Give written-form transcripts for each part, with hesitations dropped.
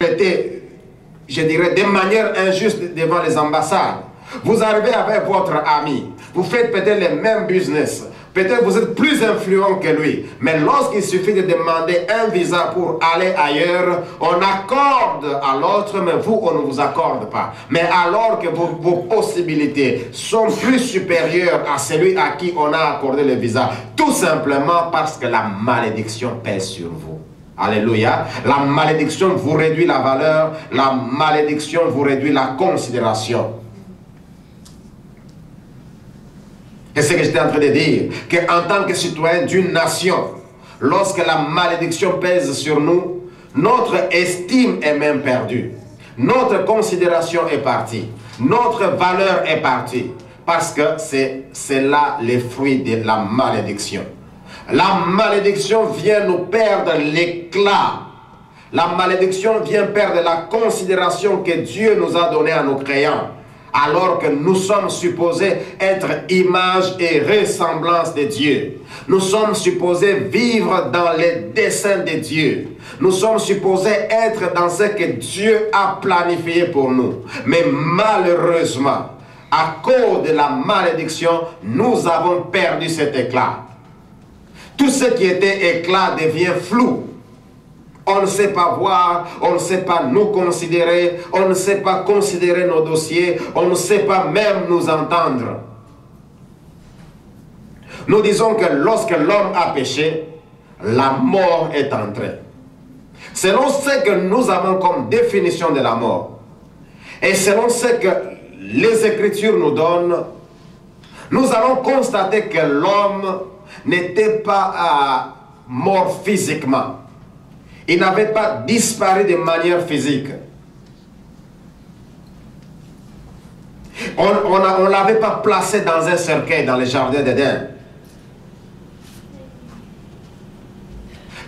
traité, je dirais, de manière injuste devant les ambassades. Vous arrivez avec votre ami, vous faites peut-être les mêmes business, peut-être vous êtes plus influent que lui, mais lorsqu'il suffit de demander un visa pour aller ailleurs, on accorde à l'autre, mais vous, on ne vous accorde pas. Mais alors que vos possibilités sont plus supérieures à celui à qui on a accordé le visa, tout simplement parce que la malédiction pèse sur vous. Alléluia. La malédiction vous réduit la valeur, la malédiction vous réduit la considération. Et c'est ce que j'étais en train de dire, qu'en tant que citoyen d'une nation, lorsque la malédiction pèse sur nous, notre estime est même perdue. Notre considération est partie. Notre valeur est partie. Parce que c'est là les fruits de la malédiction. La malédiction vient nous perdre l'éclat. La malédiction vient perdre la considération que Dieu nous a donnée à nos croyants. Alors que nous sommes supposés être image et ressemblance de Dieu. Nous sommes supposés vivre dans les desseins de Dieu. Nous sommes supposés être dans ce que Dieu a planifié pour nous. Mais malheureusement, à cause de la malédiction, nous avons perdu cet éclat. Tout ce qui était éclat devient flou. On ne sait pas voir, on ne sait pas nous considérer, on ne sait pas considérer nos dossiers, on ne sait pas même nous entendre. Nous disons que lorsque l'homme a péché, la mort est entrée. Selon ce que nous avons comme définition de la mort, et selon ce que les Écritures nous donnent, nous allons constater que l'homme n'était pas mort physiquement. Il n'avait pas disparu de manière physique. On ne l'avait pas placé dans un cercueil dans le jardin d'Éden.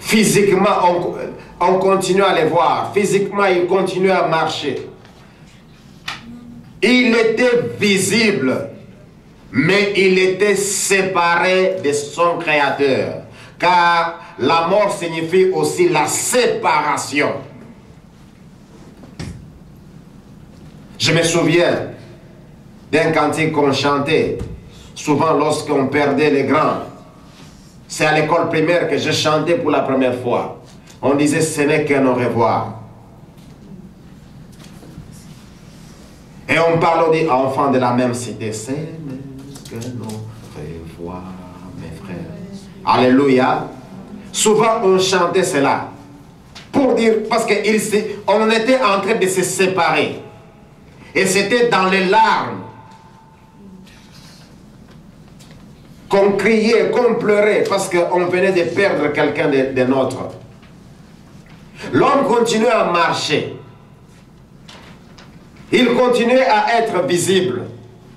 Physiquement, on continue à les voir. Physiquement, il continue à marcher. Il était visible, mais il était séparé de son Créateur. Car la mort signifie aussi la séparation. Je me souviens d'un cantique qu'on chantait, souvent lorsqu'on perdait les grands. C'est à l'école primaire que je chantais pour la première fois. On disait, ce n'est qu'un au revoir. Et on parle des enfants de la même cité. Ce n'est qu'un au revoir, mes frères. Alléluia. Souvent on chantait cela. Pour dire, parce qu'on était en train de se séparer. Et c'était dans les larmes qu'on criait, qu'on pleurait, parce qu'on venait de perdre quelqu'un de nôtre. L'homme continuait à marcher. Il continuait à être visible.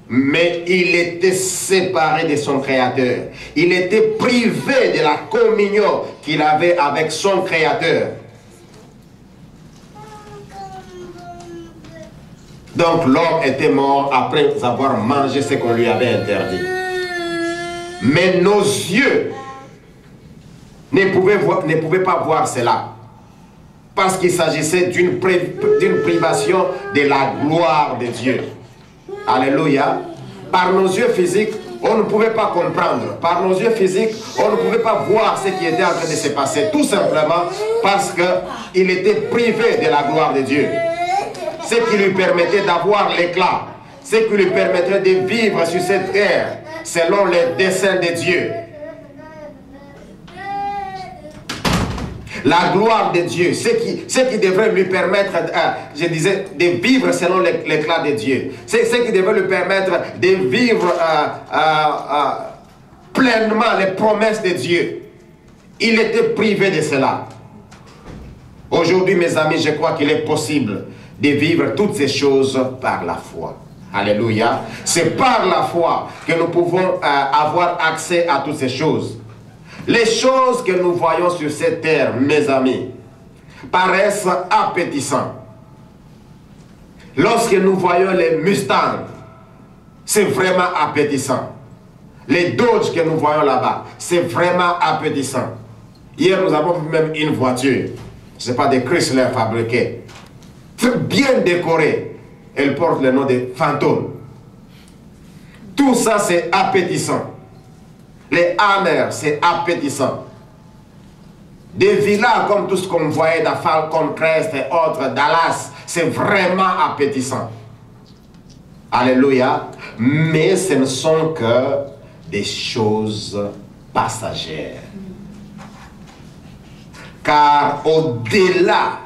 Mais il était séparé de son Créateur. Il était privé de la communion qu'il avait avec son Créateur. Donc l'homme était mort après avoir mangé ce qu'on lui avait interdit. Mais nos yeux ne pouvaient pas voir cela. Parce qu'il s'agissait d'une privation de la gloire de Dieu. Alléluia. Par nos yeux physiques, on ne pouvait pas comprendre. Par nos yeux physiques, on ne pouvait pas voir ce qui était en train de se passer. Tout simplement parce qu'il était privé de la gloire de Dieu. Ce qui lui permettait d'avoir l'éclat. Ce qui lui permettrait de vivre sur cette terre selon les desseins de Dieu. La gloire de Dieu, ce qui devrait lui permettre, je disais, de vivre selon l'éclat de Dieu. C'est ce qui devrait lui permettre de vivre pleinement les promesses de Dieu. Il était privé de cela. Aujourd'hui, mes amis, je crois qu'il est possible de vivre toutes ces choses par la foi. Alléluia. C'est par la foi que nous pouvons avoir accès à toutes ces choses. Les choses que nous voyons sur cette terre, mes amis, paraissent appétissantes. Lorsque nous voyons les Mustangs, c'est vraiment appétissant. Les Dodge que nous voyons là-bas, c'est vraiment appétissant. Hier, nous avons vu même une voiture. Ce n'est pas des Chrysler fabriqués. bien décorées. Elles portent le nom de fantômes. Tout ça, c'est appétissant. Les hammers, c'est appétissant. Des villas comme tout ce qu'on voyait dans Falcon Crest et autres, Dallas, c'est vraiment appétissant. Alléluia. Mais ce ne sont que des choses passagères. Car au-delà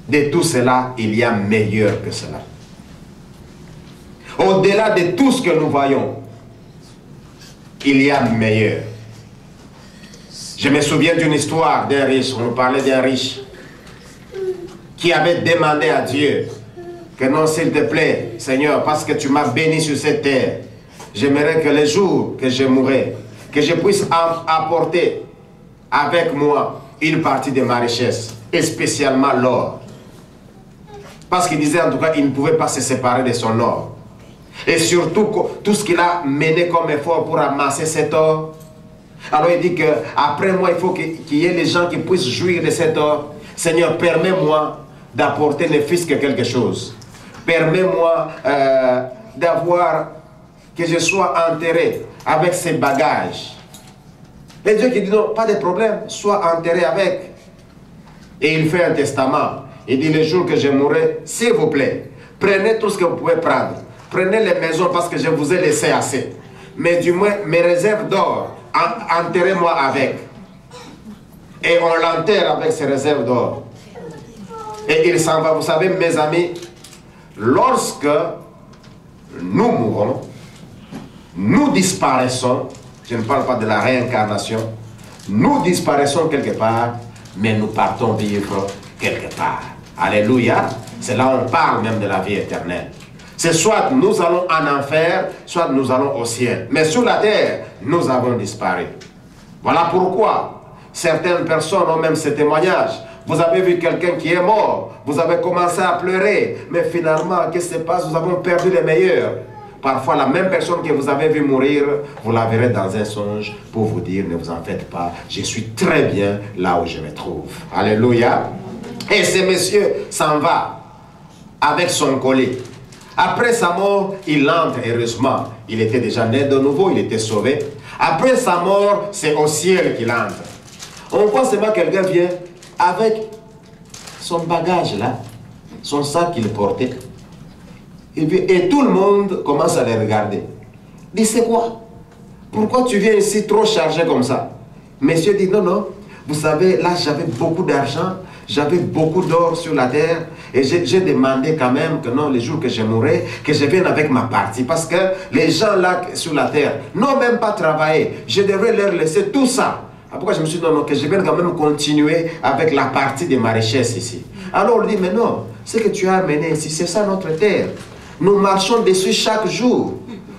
de tout cela, il y a meilleur que cela. Au-delà de tout ce que nous voyons, il y a meilleur. Je me souviens d'une histoire d'un riche, on nous parlait d'un riche qui avait demandé à Dieu que non, s'il te plaît, Seigneur, parce que tu m'as béni sur cette terre, j'aimerais que les jours que je mourrai, que je puisse apporter avec moi une partie de ma richesse, et spécialement l'or. Parce qu'il disait en tout cas, il ne pouvait pas se séparer de son or. Et surtout, tout ce qu'il a mené comme effort pour amasser cet or. Alors il dit qu'après moi, il faut qu'il y ait les gens qui puissent jouir de cet or. Seigneur, permets-moi d'apporter ne fût-ce que quelque chose. Permets-moi d'avoir, que je sois enterré avec ces bagages. Et Dieu qui dit non, pas de problème, sois enterré avec. Et il fait un testament. Il dit, le jour que je mourrai, s'il vous plaît, prenez tout ce que vous pouvez prendre. Prenez les maisons parce que je vous ai laissé assez. Mais du moins, mes réserves d'or, enterrez-moi avec. Et on l'enterre avec ses réserves d'or. Et il s'en va. Vous savez, mes amis, lorsque nous mourons, nous disparaissons, je ne parle pas de la réincarnation, nous disparaissons quelque part, mais nous partons vivre quelque part. Alléluia. C'est là où on parle même de la vie éternelle. C'est soit nous allons en enfer, soit nous allons au ciel. Mais sur la terre, nous avons disparu. Voilà pourquoi certaines personnes ont même ce témoignage. Vous avez vu quelqu'un qui est mort, vous avez commencé à pleurer, mais finalement, qu'est-ce qui se passe? Nous avons perdu les meilleurs. Parfois, la même personne que vous avez vu mourir, vous la verrez dans un songe pour vous dire, ne vous en faites pas, je suis très bien là où je me trouve. Alléluia. Et ce monsieur s'en va avec son collier. Après sa mort, il entre, heureusement. Il était déjà né de nouveau, il était sauvé. Après sa mort, c'est au ciel qu'il entre. On voit seulement quelqu'un vient avec son bagage là, son sac qu'il portait. Et tout le monde commence à les regarder. Il dit, c'est quoi? Pourquoi tu viens ici trop chargé comme ça? Monsieur dit, non, non. Vous savez, là, j'avais beaucoup d'argent. J'avais beaucoup d'or sur la terre et j'ai demandé quand même que non, les jours que je mourrai, que je vienne avec ma partie. Parce que les gens là sur la terre n'ont même pas travaillé. Je devrais leur laisser tout ça. Pourquoi je me suis dit non, non, que je vienne quand même continuer avec la partie de ma richesse ici. Alors on dit, mais non, ce que tu as amené ici, c'est ça notre terre. Nous marchons dessus chaque jour.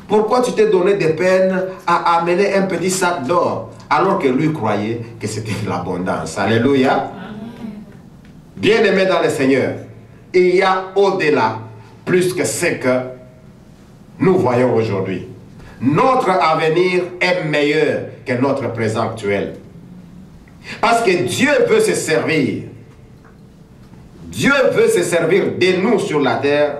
Pourquoi tu t'es donné des peines à amener un petit sac d'or alors que lui croyait que c'était de l'abondance? Alléluia. Bien-aimés dans le Seigneur, il y a au-delà plus que ce que nous voyons aujourd'hui. Notre avenir est meilleur que notre présent actuel. Parce que Dieu veut se servir. Dieu veut se servir de nous sur la terre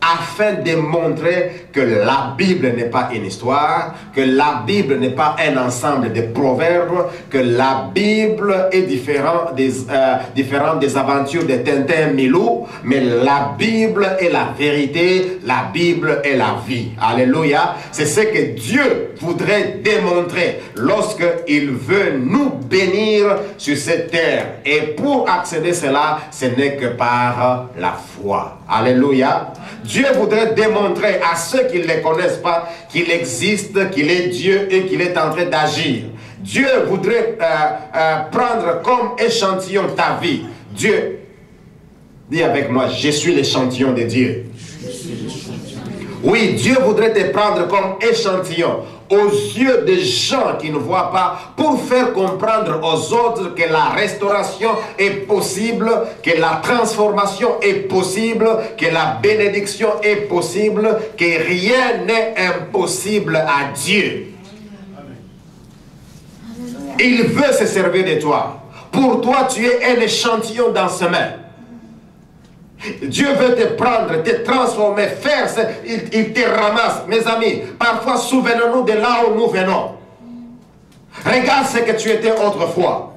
afin de montrer que la Bible n'est pas une histoire, que la Bible n'est pas un ensemble de proverbes, que la Bible est différente des aventures de Tintin Milou, mais la Bible est la vérité, la Bible est la vie. Alléluia. C'est ce que Dieu voudrait démontrer lorsqu'il veut nous bénir sur cette terre. Et pour accéder à cela, ce n'est que par la foi. Alléluia. Dieu voudrait démontrer à ceux qui ne le connaissent pas qu'il existe, qu'il est Dieu et qu'il est en train d'agir. Dieu voudrait prendre comme échantillon ta vie. Dieu, dis avec moi, je suis l'échantillon de Dieu. Oui, Dieu voudrait te prendre comme échantillon aux yeux des gens qui ne voient pas, pour faire comprendre aux autres que la restauration est possible, que la transformation est possible, que la bénédiction est possible, que rien n'est impossible à Dieu. Il veut se servir de toi Pour toi, tu es un échantillon dans ses mains. Dieu veut te prendre, te transformer, faire, il te ramasse. Mes amis, parfois souvenons-nous de là où nous venons. Regarde ce que tu étais autrefois.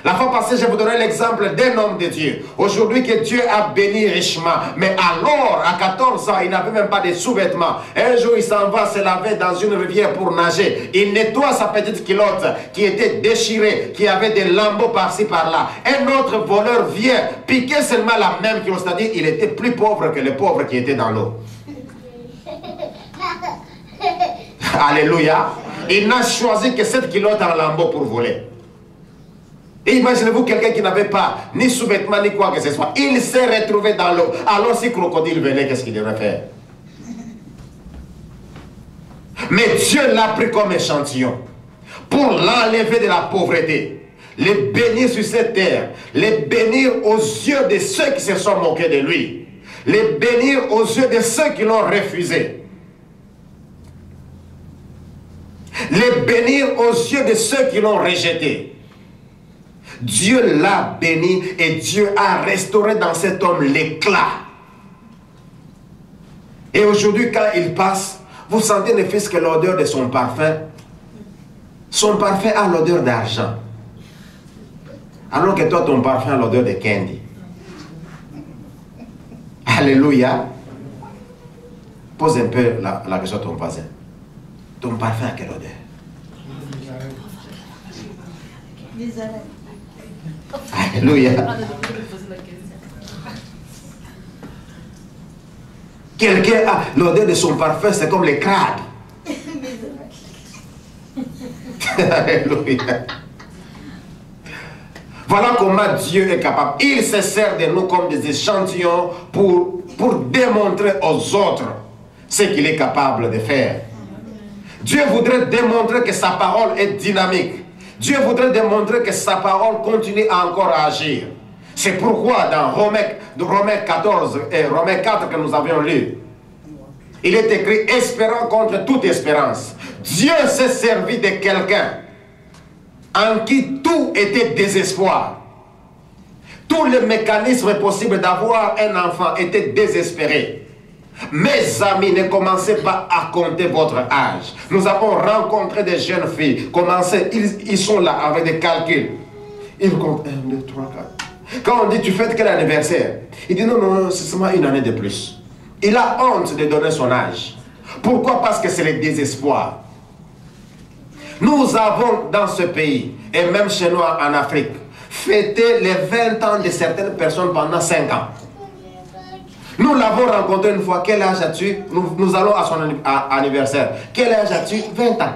La fois passée, je vous donnais l'exemple d'un homme de Dieu. Aujourd'hui, que Dieu a béni richement. Mais alors, à 14 ans, il n'avait même pas de sous-vêtements. Un jour, il s'en va se laver dans une rivière pour nager. Il nettoie sa petite culotte qui était déchirée, qui avait des lambeaux par-ci, par-là. Un autre voleur vient piquer seulement la même culotte. C'est-à-dire, il était plus pauvre que les pauvres qui étaient dans l'eau. Alléluia. Il n'a choisi que cette culotte en lambeaux pour voler. Et imaginez-vous quelqu'un qui n'avait pas ni sous-vêtements ni quoi que ce soit. Il s'est retrouvé dans l'eau. Alors si crocodile venait, qu'est-ce qu'il devrait faire? Mais Dieu l'a pris comme échantillon pour l'enlever de la pauvreté, les bénir sur cette terre, les bénir aux yeux de ceux qui se sont moqués de lui, les bénir aux yeux de ceux qui l'ont refusé, les bénir aux yeux de ceux qui l'ont rejeté. Dieu l'a béni et Dieu a restauré dans cet homme l'éclat. Et aujourd'hui, quand il passe, vous sentez ne fût-ce que l'odeur de son parfum. Son parfum a l'odeur d'argent. Alors que toi, ton parfum a l'odeur de candy. Alléluia. Pose un peu la question à ton voisin. Ton parfum a quelle odeur? Les arènes. Alléluia. Quelqu'un a l'odeur de son parfum, c'est comme les crabes. Alléluia. Voilà comment Dieu est capable. Il se sert de nous comme des échantillons pour démontrer aux autres ce qu'il est capable de faire. Dieu voudrait démontrer que sa parole est dynamique. Dieu voudrait démontrer que sa parole continue à encore agir. C'est pourquoi dans Romains 14 et Romains 4 que nous avions lu, il est écrit « Espérant contre toute espérance ». Dieu s'est servi de quelqu'un en qui tout était désespoir. Tous les mécanismes possibles d'avoir un enfant étaient désespérés. Mes amis, ne commencez pas à compter votre âge. Nous avons rencontré des jeunes filles. Ils sont là avec des calculs. Ils comptent 1, 2, 3, 4. Quand on dit tu fêtes quel anniversaire? Il dit non, non, c'est seulement une année de plus. Il a honte de donner son âge. Pourquoi? Parce que c'est le désespoir. Nous avons dans ce pays, et même chez nous en Afrique, fêté les 20 ans de certaines personnes pendant 5 ans. Nous l'avons rencontré une fois. Quel âge as-tu? Nous allons à son anniversaire. Quel âge as-tu? 20 ans.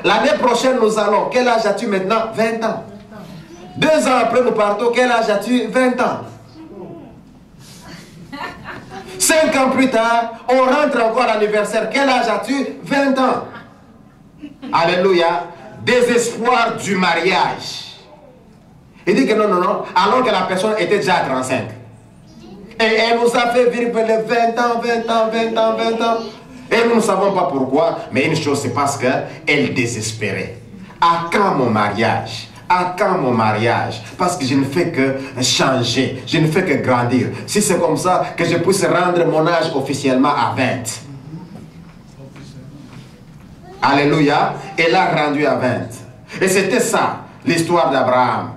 L'année prochaine, nous allons. Quel âge as-tu maintenant? 20 ans. 2 ans après, nous partons. Quel âge as-tu? 20 ans. 5 ans plus tard, on rentre encore à l'anniversaire. Quel âge as-tu? 20 ans. Alléluia. Désespoir du mariage. Il dit que non, non, non. Alors que la personne était déjà à 35. Et elle nous a fait vivre les 20 ans, 20 ans, 20 ans, 20 ans. Et nous ne savons pas pourquoi, mais une chose, c'est parce qu'elle désespérait. À quand mon mariage? À quand mon mariage? Parce que je ne fais que changer, je ne fais que grandir. Si c'est comme ça, que je puisse rendre mon âge officiellement à 20. Alléluia. Elle a rendu à 20. Et c'était ça, l'histoire d'Abraham.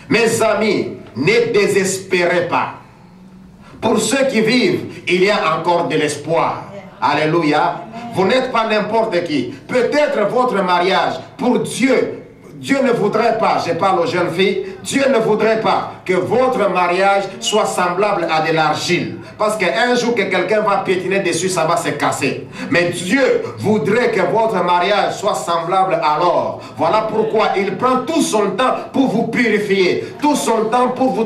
Mes amis, ne désespérez pas. Pour ceux qui vivent, il y a encore de l'espoir. Alléluia. Vous n'êtes pas n'importe qui. Peut-être votre mariage, pour Dieu, Dieu ne voudrait pas, je parle aux jeunes filles, Dieu ne voudrait pas que votre mariage soit semblable à de l'argile. Parce qu'un jour que quelqu'un va piétiner dessus, ça va se casser. Mais Dieu voudrait que votre mariage soit semblable à l'or. Voilà pourquoi il prend tout son temps pour vous purifier, tout son temps pour vous